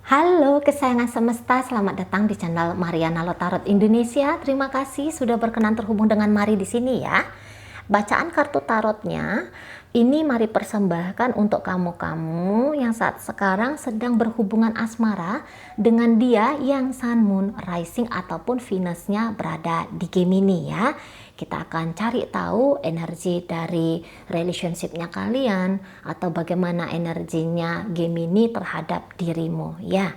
Halo kesayangan semesta, selamat datang di channel Mariana Lotarot Indonesia. Terima kasih sudah berkenan terhubung dengan Mari di sini ya. Bacaan kartu tarotnya ini Mari persembahkan untuk kamu-kamu yang saat sekarang sedang berhubungan asmara dengan dia yang Sun, Moon, Rising ataupun Venusnya berada di Gemini ya. Kita akan cari tahu energi dari relationship-nya kalian atau bagaimana energinya Gemini terhadap dirimu ya.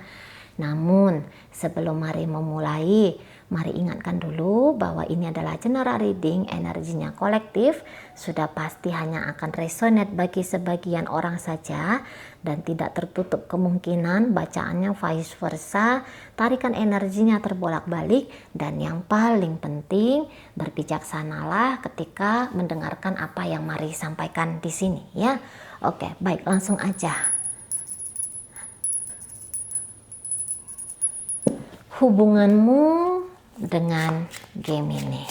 Namun sebelum Mari memulai, Mari ingatkan dulu bahwa ini adalah general reading, energinya kolektif, sudah pasti hanya akan resonate bagi sebagian orang saja dan tidak tertutup kemungkinan bacaannya vice versa, tarikan energinya terbolak-balik, dan yang paling penting berbijaksanalah ketika mendengarkan apa yang Mari sampaikan di sini ya. Oke, baik, langsung aja. Hubunganmu dengan Gemini.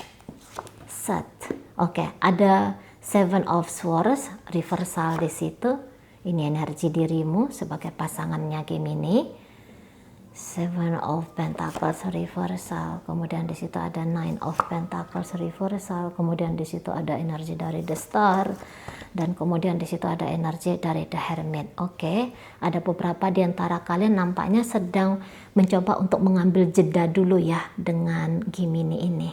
Set. Oke, ada Seven of Swords reversal di situ. Ini energi dirimu sebagai pasangannya Gemini. Seven of Pentacles reversal. Kemudian di situ ada Nine of Pentacles reversal. Kemudian di situ ada energi dari The Star. Dan kemudian di situ ada energi dari The Hermit. Oke, ada beberapa di antara kalian nampaknya sedang mencoba untuk mengambil jeda dulu ya dengan Gemini ini.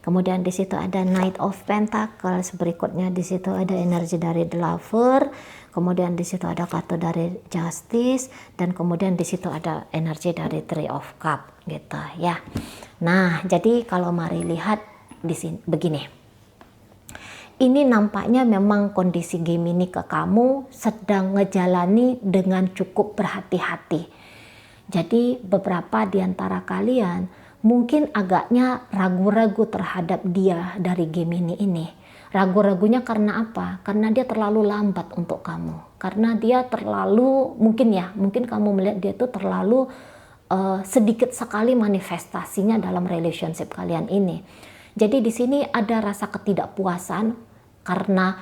Kemudian di situ ada Knight of Pentacles. Berikutnya di situ ada energi dari The Lover. Kemudian di situ ada kartu dari Justice dan kemudian di situ ada energi dari Three of Cup gitu ya. Nah, jadi kalau Mari lihat di sini begini. Ini nampaknya memang kondisi Gemini ke kamu sedang ngejalani dengan cukup berhati-hati. Jadi beberapa di antara kalian mungkin agaknya ragu-ragu terhadap dia dari Gemini ini. Ragu-ragunya karena apa? Karena dia terlalu lambat untuk kamu. Karena dia terlalu, mungkin kamu melihat dia itu terlalu sedikit sekali manifestasinya dalam relationship kalian ini. Jadi di sini ada rasa ketidakpuasan karena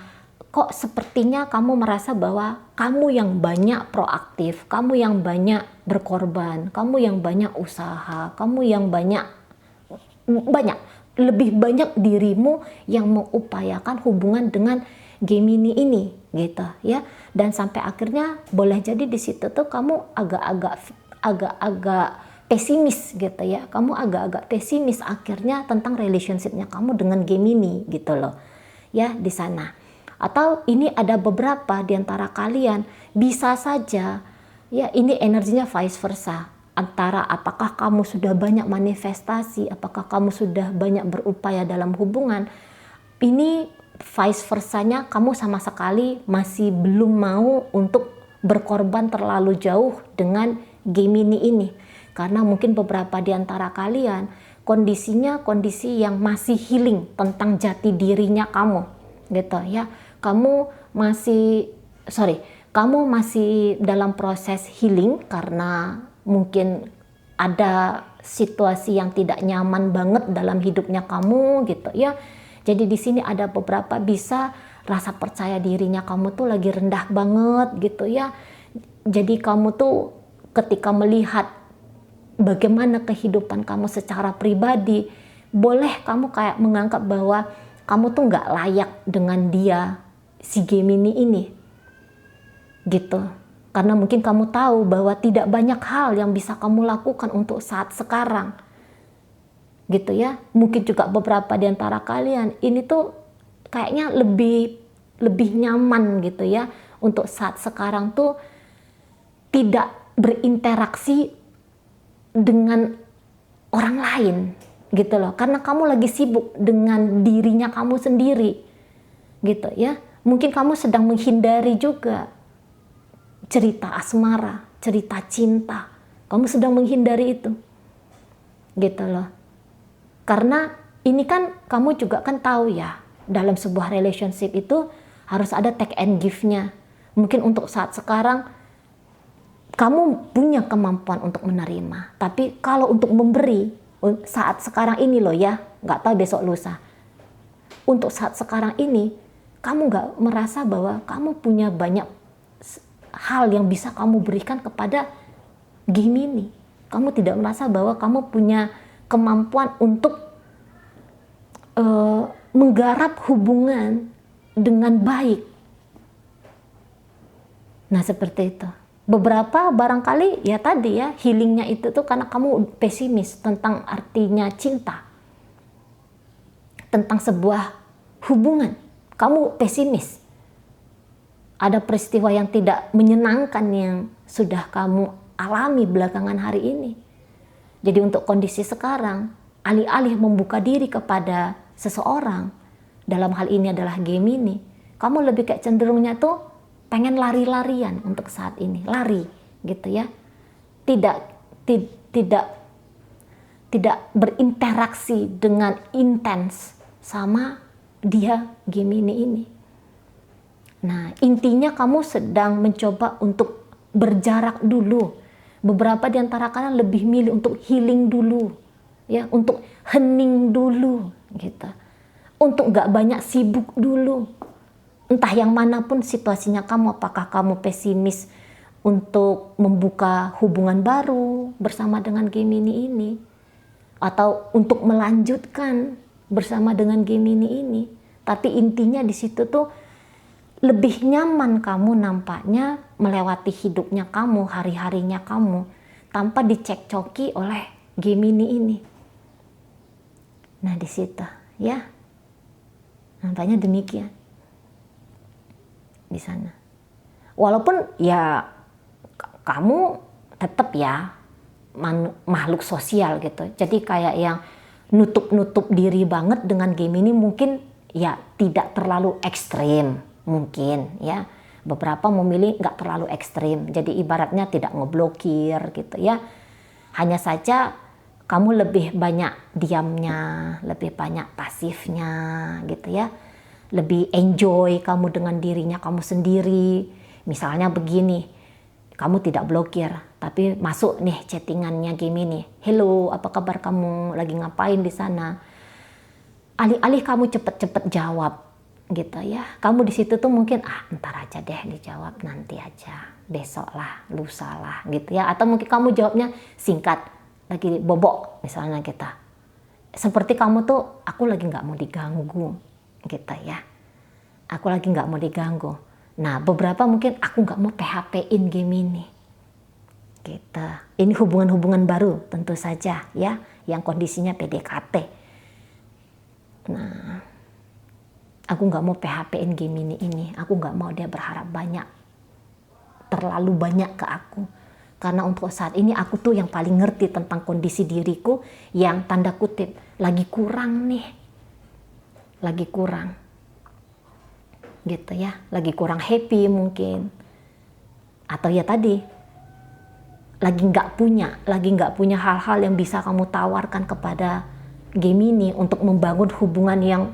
kok sepertinya kamu merasa bahwa kamu yang banyak proaktif, kamu yang banyak berkorban, kamu yang banyak usaha, kamu yang lebih banyak dirimu yang mengupayakan hubungan dengan Gemini ini gitu ya. Dan sampai akhirnya boleh jadi di situ tuh kamu agak-agak pesimis gitu ya. Kamu agak-agak pesimis akhirnya tentang relationshipnya kamu dengan Gemini gitu loh. Ya, di sana. Atau ini ada beberapa di antara kalian bisa saja ya ini energinya vice versa. Antara apakah kamu sudah banyak manifestasi, apakah kamu sudah banyak berupaya dalam hubungan. Ini vice versanya kamu sama sekali masih belum mau untuk berkorban terlalu jauh dengan Gemini ini. Karena mungkin beberapa di antara kalian kondisinya kondisi yang masih healing tentang jati dirinya kamu gitu ya. Kamu masih dalam proses healing karena mungkin ada situasi yang tidak nyaman banget dalam hidupnya kamu gitu ya. Jadi di sini ada beberapa bisa rasa percaya dirinya kamu tuh lagi rendah banget gitu ya. Jadi kamu tuh ketika melihat bagaimana kehidupan kamu secara pribadi, boleh kamu kayak menganggap bahwa kamu tuh nggak layak dengan dia, si Gemini ini. Gitu. Karena mungkin kamu tahu bahwa tidak banyak hal yang bisa kamu lakukan untuk saat sekarang. Gitu ya. Mungkin juga beberapa di antara kalian, ini tuh kayaknya lebih nyaman gitu ya. Untuk saat sekarang tuh tidak berinteraksi dengan orang lain gitu loh, karena kamu lagi sibuk dengan dirinya kamu sendiri gitu ya. Mungkin kamu sedang menghindari juga cerita asmara, cerita cinta, kamu sedang menghindari itu gitu loh. Karena ini kan kamu juga kan tahu ya, dalam sebuah relationship itu harus ada take and give-nya. Mungkin untuk saat sekarang kamu punya kemampuan untuk menerima, tapi kalau untuk memberi saat sekarang ini loh ya, nggak tahu besok lusa. Untuk saat sekarang ini, kamu nggak merasa bahwa kamu punya banyak hal yang bisa kamu berikan kepada Gemini. Kamu tidak merasa bahwa kamu punya kemampuan untuk menggarap hubungan dengan baik. Nah, seperti itu. Beberapa barangkali ya tadi ya, healingnya itu tuh karena kamu pesimis tentang artinya cinta, tentang sebuah hubungan. Kamu pesimis. Ada peristiwa yang tidak menyenangkan yang sudah kamu alami belakangan hari ini. Jadi untuk kondisi sekarang, alih-alih membuka diri kepada seseorang, dalam hal ini adalah Gemini, kamu lebih kayak cenderungnya tuh pengen lari-larian untuk saat ini, lari gitu ya. Tidak berinteraksi dengan intens sama dia Gemini ini. Nah, intinya kamu sedang mencoba untuk berjarak dulu. Beberapa di antara kalian lebih milih untuk healing dulu, ya, untuk hening dulu, gitu. Untuk nggak banyak sibuk dulu. Entah yang manapun situasinya kamu, apakah kamu pesimis untuk membuka hubungan baru bersama dengan Gemini ini, atau untuk melanjutkan bersama dengan Gemini ini. Tapi intinya di situ tuh lebih nyaman kamu nampaknya melewati hidupnya kamu, hari-harinya kamu, tanpa dicekcoki oleh Gemini ini. Nah, di situ ya, nampaknya demikian di sana. Walaupun ya kamu tetap ya makhluk sosial gitu. Jadi kayak yang nutup-nutup diri banget dengan Gemini mungkin ya tidak terlalu ekstrim. Mungkin ya, beberapa memilih nggak terlalu ekstrim, jadi ibaratnya tidak ngeblokir gitu ya. Hanya saja kamu lebih banyak diamnya, lebih banyak pasifnya gitu ya. Lebih enjoy kamu dengan dirinya kamu sendiri. Misalnya begini, kamu tidak blokir, tapi masuk nih chattingannya Gemini. Hello, apa kabar kamu? Lagi ngapain di sana? Alih-alih kamu cepet-cepet jawab gitu ya, kamu di situ tuh mungkin ntar aja deh dijawab, nanti aja, besok lah, lusa lah gitu ya. Atau mungkin kamu jawabnya singkat, lagi bobok misalnya kita, seperti kamu tuh aku lagi nggak mau diganggu gitu ya, aku lagi nggak mau diganggu. Nah, beberapa mungkin aku nggak mau PHP-in Gemini gitu. Ini hubungan-hubungan baru tentu saja ya, yang kondisinya PDKT. Nah, aku nggak mau PHP-in Gemini ini. Aku nggak mau dia berharap banyak, terlalu banyak ke aku. Karena untuk saat ini aku tuh yang paling ngerti tentang kondisi diriku yang tanda kutip lagi kurang nih. Lagi kurang. Gitu ya. Lagi kurang happy mungkin. Atau ya tadi, lagi nggak punya hal-hal yang bisa kamu tawarkan kepada Gemini untuk membangun hubungan yang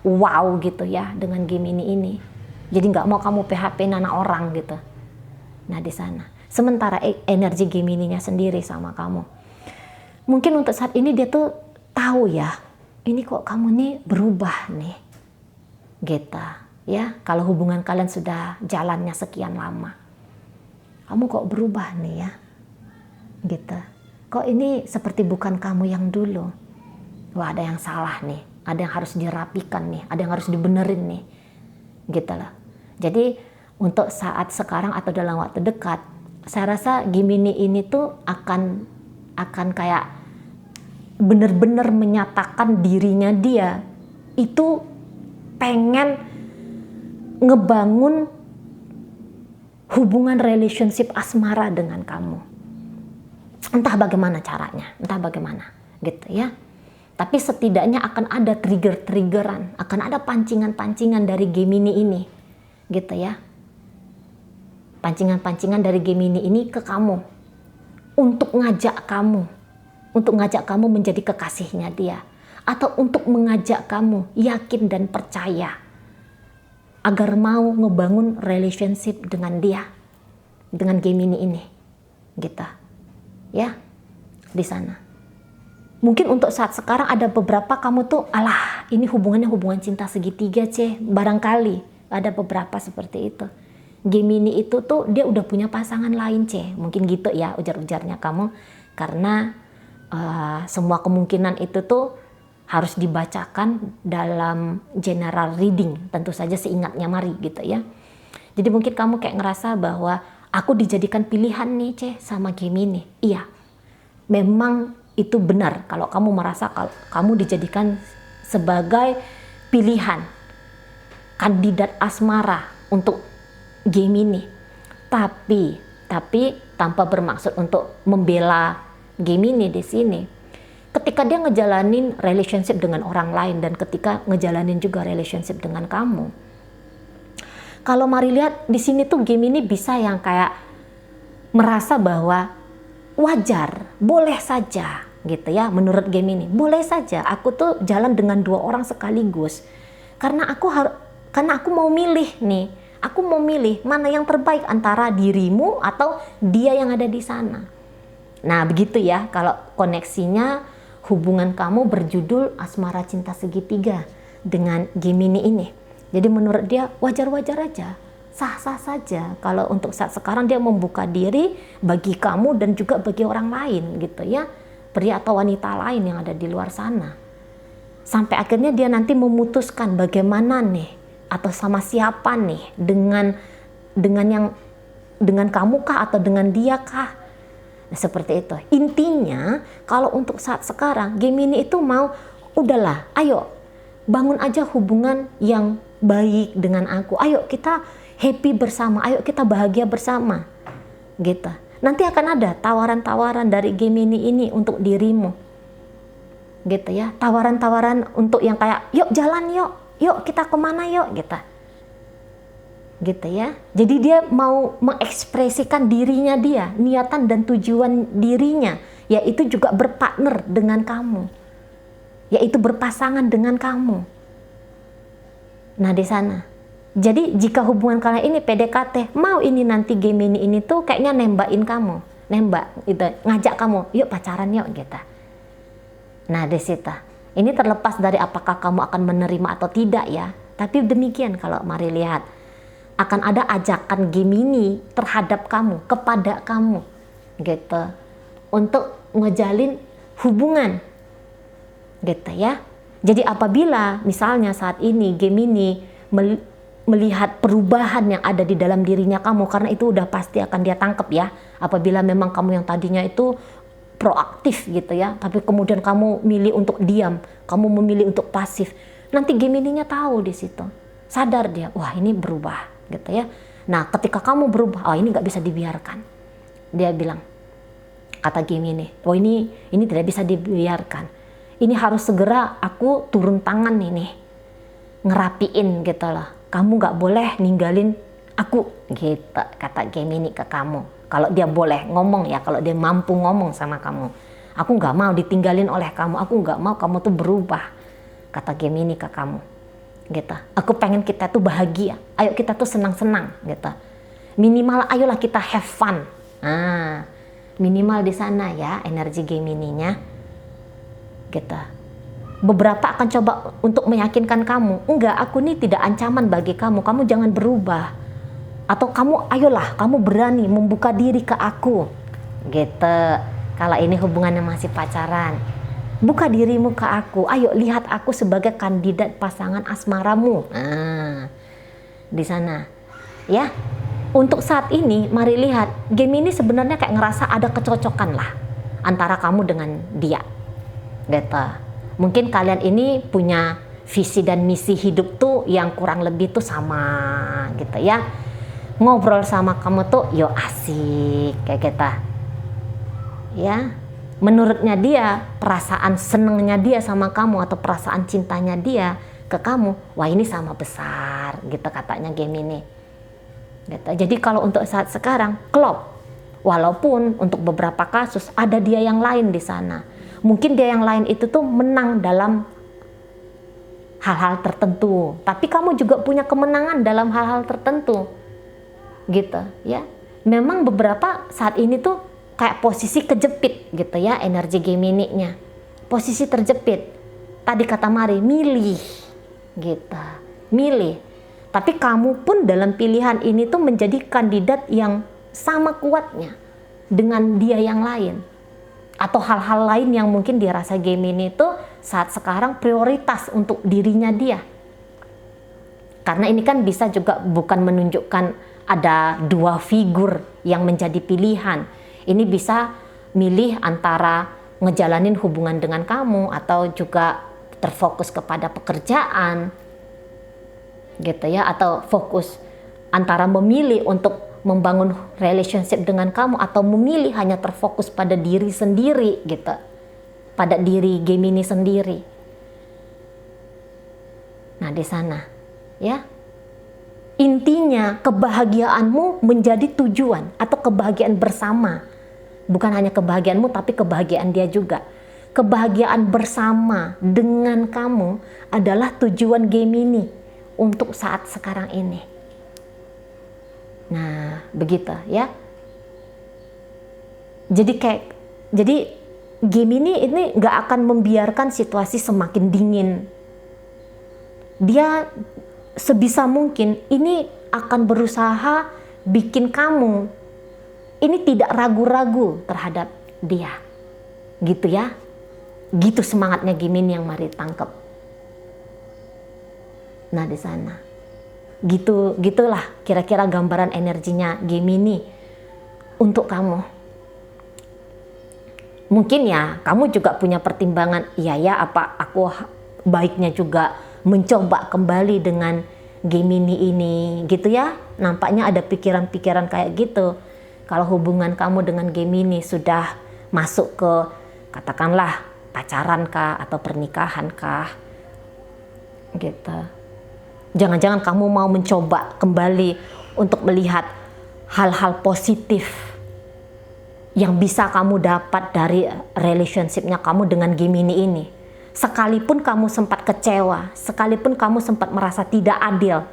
wow gitu ya dengan Gemini ini. Jadi nggak mau kamu PHP anak orang gitu. Nah, di sana. Sementara energi Gemininya sendiri sama kamu. Mungkin untuk saat ini dia tuh tahu ya, ini kok kamu nih berubah nih. Gitu ya. Kalau hubungan kalian sudah jalannya sekian lama. Kamu kok berubah nih ya. Gitu. Kok ini seperti bukan kamu yang dulu. Wah, ada yang salah nih. Ada yang harus dirapikan nih, ada yang harus dibenerin nih, gitu lah. Jadi untuk saat sekarang atau dalam waktu dekat, saya rasa Gemini ini tuh akan kayak bener-bener menyatakan dirinya dia itu pengen ngebangun hubungan relationship asmara dengan kamu. Entah bagaimana caranya, entah bagaimana, gitu ya. Tapi setidaknya akan ada trigger-triggeran, akan ada pancingan-pancingan dari Gemini ini, gitu ya. Pancingan-pancingan dari Gemini ini ke kamu, untuk ngajak kamu menjadi kekasihnya dia, atau untuk mengajak kamu yakin dan percaya, agar mau ngebangun relationship dengan dia, dengan Gemini ini, gitu, ya, di sana. Mungkin untuk saat sekarang ada beberapa kamu tuh, ini hubungannya hubungan cinta segitiga, barangkali ada beberapa seperti itu. Gemini itu tuh dia udah punya pasangan lain, C. Mungkin gitu ya ujar-ujarnya kamu. Karena semua kemungkinan itu tuh harus dibacakan dalam general reading, tentu saja seingatnya Mari gitu ya. Jadi mungkin kamu kayak ngerasa bahwa aku dijadikan pilihan nih, C, sama Gemini. Iya, memang itu benar kalau kamu merasa kalau kamu dijadikan sebagai pilihan kandidat asmara untuk Gemini. Tapi tanpa bermaksud untuk membela Gemini di sini. Ketika dia ngejalanin relationship dengan orang lain dan ketika ngejalanin juga relationship dengan kamu, kalau Mari lihat di sini tuh Gemini bisa yang kayak merasa bahwa wajar, boleh saja gitu ya, menurut Gemini, boleh saja aku tuh jalan dengan 2 orang sekaligus karena aku mau milih nih, aku mau milih mana yang terbaik antara dirimu atau dia yang ada di sana. Nah begitu ya kalau koneksinya hubungan kamu berjudul asmara cinta segitiga dengan Gemini ini. Jadi menurut dia wajar-wajar aja, sah-sah saja kalau untuk saat sekarang dia membuka diri bagi kamu dan juga bagi orang lain gitu ya, pria atau wanita lain yang ada di luar sana. Sampai akhirnya dia nanti memutuskan bagaimana nih atau sama siapa nih, dengan kamu kah atau dengan dia kah. Nah, seperti itu. Intinya kalau untuk saat sekarang Gemini itu mau udahlah, ayo bangun aja hubungan yang baik dengan aku. Ayo kita happy bersama, ayo kita bahagia bersama. Gitu. Nanti akan ada tawaran-tawaran dari Gemini ini untuk dirimu. Gitu ya. Tawaran-tawaran untuk yang kayak yuk jalan yuk kita kemana yuk gitu. Gitu ya. Jadi dia mau mengekspresikan dirinya dia, niatan dan tujuan dirinya, yaitu juga berpartner dengan kamu. Yaitu berpasangan dengan kamu. Nah di sana. Jadi jika hubungan kalian ini PDKT, mau ini nanti Gemini ini tuh kayaknya nembakin kamu, nembak gitu, ngajak kamu, yuk pacaran yuk gitu. Nah di situ. Ini terlepas dari apakah kamu akan menerima atau tidak ya. Tapi demikian kalau Mari lihat. Akan ada ajakan Gemini terhadap kamu, kepada kamu. Gitu. Untuk ngejalin hubungan. Gitu ya. Jadi apabila misalnya saat ini Gemini melihat perubahan yang ada di dalam dirinya kamu, karena itu udah pasti akan dia tangkap ya. Apabila memang kamu yang tadinya itu proaktif gitu ya, tapi kemudian kamu milih untuk diam, kamu memilih untuk pasif, nanti Gemininya tahu di situ, sadar dia, wah ini berubah gitu ya. Nah ketika kamu berubah, oh ini nggak bisa dibiarkan, dia bilang, kata Gemini, oh ini tidak bisa dibiarkan, ini harus segera aku turun tangan ini, ngerapiin gitu loh, kamu nggak boleh ninggalin aku gitu, kata Gemini ke kamu. Kalau dia boleh ngomong ya, kalau dia mampu ngomong sama kamu, aku nggak mau ditinggalin oleh kamu, aku nggak mau kamu tuh berubah, kata Gemini ke kamu gitu. Aku pengen kita tuh bahagia, ayo kita tuh senang-senang gitu, minimal ayolah kita have fun. Nah minimal di sana ya energi Gemininya gitu. Beberapa akan coba untuk meyakinkan kamu, enggak, aku ini tidak ancaman bagi kamu, kamu jangan berubah. Atau kamu ayolah, kamu berani membuka diri ke aku. Gitu. Kalau ini hubungannya masih pacaran. Buka dirimu ke aku, ayo lihat aku sebagai kandidat pasangan asmaramu. Nah, di sana. Ya. Untuk saat ini, Mari lihat, Gemini sebenarnya kayak ngerasa ada kecocokan lah antara kamu dengan dia. Gitu. Mungkin kalian ini punya visi dan misi hidup tuh yang kurang lebih tuh sama gitu ya. Ngobrol sama kamu tuh yo asik kayak kita ya, menurutnya dia perasaan senengnya dia sama kamu atau perasaan cintanya dia ke kamu, wah ini sama besar gitu katanya Gemini gitu. Jadi kalau untuk saat sekarang klop, walaupun untuk beberapa kasus ada dia yang lain di sana, mungkin dia yang lain itu tuh menang dalam hal-hal tertentu, tapi kamu juga punya kemenangan dalam hal-hal tertentu gitu ya. Memang beberapa saat ini tuh kayak posisi kejepit gitu ya energi Gemini-nya, posisi terjepit. Tadi kata Mari milih gitu, milih. Tapi kamu pun dalam pilihan ini tuh menjadi kandidat yang sama kuatnya dengan dia yang lain. Atau hal-hal lain yang mungkin dirasa Gemini itu saat sekarang prioritas untuk dirinya dia. Karena ini kan bisa juga bukan menunjukkan ada dua figur yang menjadi pilihan. Ini bisa milih antara ngejalanin hubungan dengan kamu atau juga terfokus kepada pekerjaan gitu ya, atau fokus antara memilih untuk membangun relationship dengan kamu atau memilih hanya terfokus pada diri sendiri gitu, pada diri Gemini sendiri. Nah di sana ya, intinya kebahagiaanmu menjadi tujuan atau kebahagiaan bersama, bukan hanya kebahagiaanmu tapi kebahagiaan dia juga. Kebahagiaan bersama dengan kamu adalah tujuan Gemini untuk saat sekarang ini. Nah, begitu ya. Jadi Gemini ini nggak akan membiarkan situasi semakin dingin. Dia sebisa mungkin ini akan berusaha bikin kamu ini tidak ragu-ragu terhadap dia. Gitu ya. Gitu semangatnya Gemini yang mari tangkap. Nah di sana, gitulah kira-kira gambaran energinya Gemini untuk kamu. Mungkin ya kamu juga punya pertimbangan, iya apa aku baiknya juga mencoba kembali dengan Gemini ini gitu ya. Nampaknya ada pikiran-pikiran kayak gitu. Kalau hubungan kamu dengan Gemini sudah masuk ke katakanlah pacaran kah atau pernikahan kah gitu. Jangan-jangan kamu mau mencoba kembali untuk melihat hal-hal positif yang bisa kamu dapat dari relationship-nya kamu dengan Gemini ini. Sekalipun kamu sempat kecewa, sekalipun kamu sempat merasa tidak adil.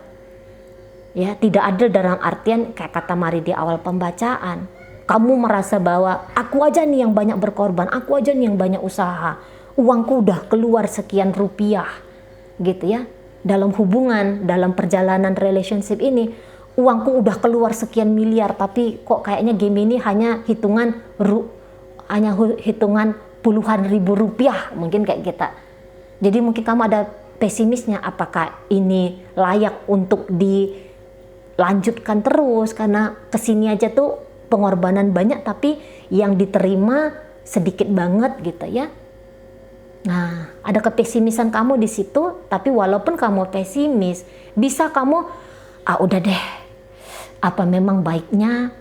Ya, tidak adil dalam artian kayak kata Mari di awal pembacaan. Kamu merasa bahwa aku aja nih yang banyak berkorban, aku aja nih yang banyak usaha. Uangku udah keluar sekian rupiah. Gitu ya. Dalam hubungan, dalam perjalanan relationship ini, uangku udah keluar sekian miliar, tapi kok kayaknya Gemini hanya hitungan puluhan ribu rupiah, mungkin kayak gitu. Jadi mungkin kamu ada pesimisnya, apakah ini layak untuk dilanjutkan terus, karena kesini aja tuh pengorbanan banyak tapi yang diterima sedikit banget gitu ya. Nah, ada kepesimisan kamu di situ, tapi walaupun kamu pesimis, bisa kamu udah deh, apa memang baiknya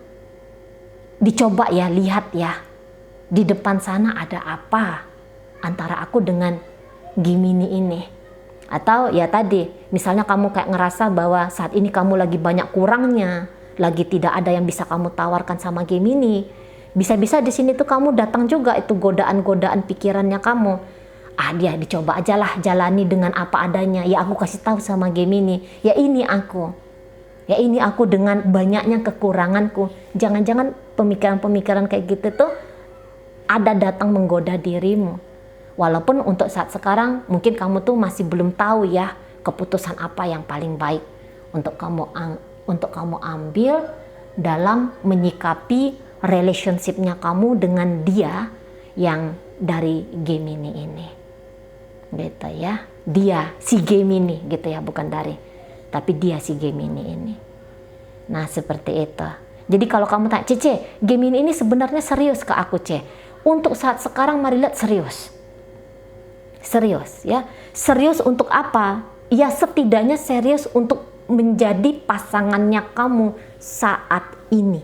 dicoba ya, lihat ya di depan sana ada apa antara aku dengan Gemini ini. Atau ya tadi, misalnya kamu kayak ngerasa bahwa saat ini kamu lagi banyak kurangnya, lagi tidak ada yang bisa kamu tawarkan sama Gemini. Bisa-bisa di sini tuh kamu datang juga itu godaan-godaan pikirannya kamu. Dia dicoba aja lah, jalani dengan apa adanya. Ya aku kasih tahu sama Gemini, ya ini aku. Ya ini aku dengan banyaknya kekuranganku. Jangan-jangan pemikiran-pemikiran kayak gitu tuh ada datang menggoda dirimu. Walaupun untuk saat sekarang mungkin kamu tuh masih belum tahu ya keputusan apa yang paling baik untuk kamu ambil dalam menyikapi relationship-nya kamu dengan dia yang dari Gemini ini. Gitu ya. Dia si Gemini gitu ya, bukan dari, tapi dia si Gemini ini. Nah, seperti itu. Jadi kalau kamu tanya, Cece, Gemini ini sebenarnya serius ke aku, Ce? Untuk saat sekarang mari lihat serius. Serius ya. Serius untuk apa? Ya setidaknya serius untuk menjadi pasangannya kamu saat ini.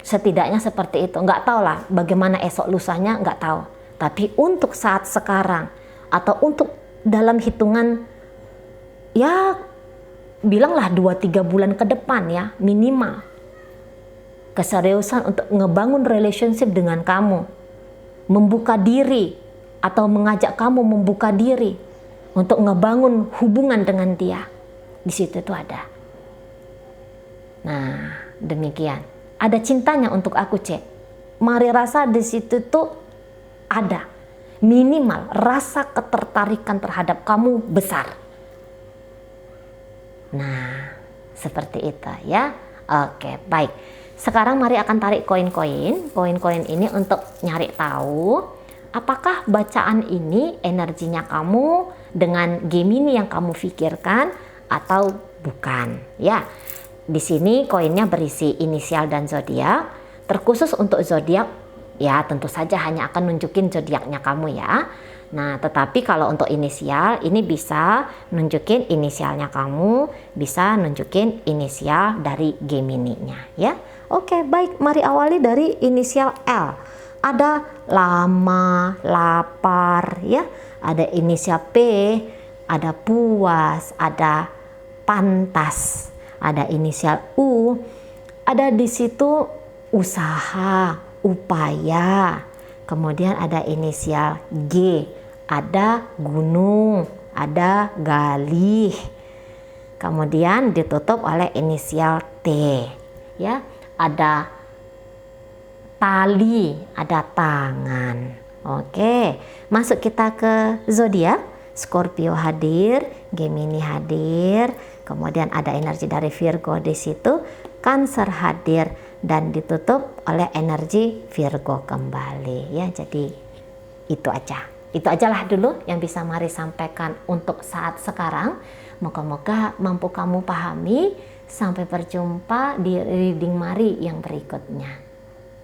Setidaknya seperti itu. Nggak tahu lah bagaimana esok lusanya, nggak tahu. Tapi untuk saat sekarang atau untuk dalam hitungan ya bilanglah 2-3 bulan ke depan ya minimal, keseriusan untuk ngebangun relationship dengan kamu, membuka diri atau mengajak kamu membuka diri untuk ngebangun hubungan dengan dia, di situ tuh ada. Nah demikian, ada cintanya untuk aku, Cek. Mari rasa di situ tuh ada minimal rasa ketertarikan terhadap kamu besar. Nah, seperti itu ya. Oke, baik. Sekarang mari akan tarik koin-koin. Koin-koin ini untuk nyari tahu apakah bacaan ini energinya kamu dengan Gemini yang kamu pikirkan atau bukan ya. Di sini koinnya berisi inisial dan zodiak. Terkhusus untuk zodiak ya tentu saja hanya akan nunjukin zodiaknya kamu ya. Nah, tetapi kalau untuk inisial ini bisa nunjukin inisialnya kamu, bisa nunjukin inisial dari Gemini-nya ya. Oke, baik, mari awali dari inisial L. Ada lama, lapar ya. Ada inisial P, ada puas, ada pantas. Ada inisial U, ada di situ usaha, upaya. Kemudian ada inisial G, ada gunung, ada galih. Kemudian ditutup oleh inisial T ya. Ada tali, ada tangan. Oke, masuk kita ke zodiak. Scorpio hadir, Gemini hadir, kemudian ada energi dari Virgo di situ, Cancer hadir dan ditutup oleh energi Virgo kembali ya. Jadi itu ajalah dulu yang bisa Mari sampaikan untuk saat sekarang. Moga-moga mampu kamu pahami. Sampai berjumpa di reading Mari yang berikutnya.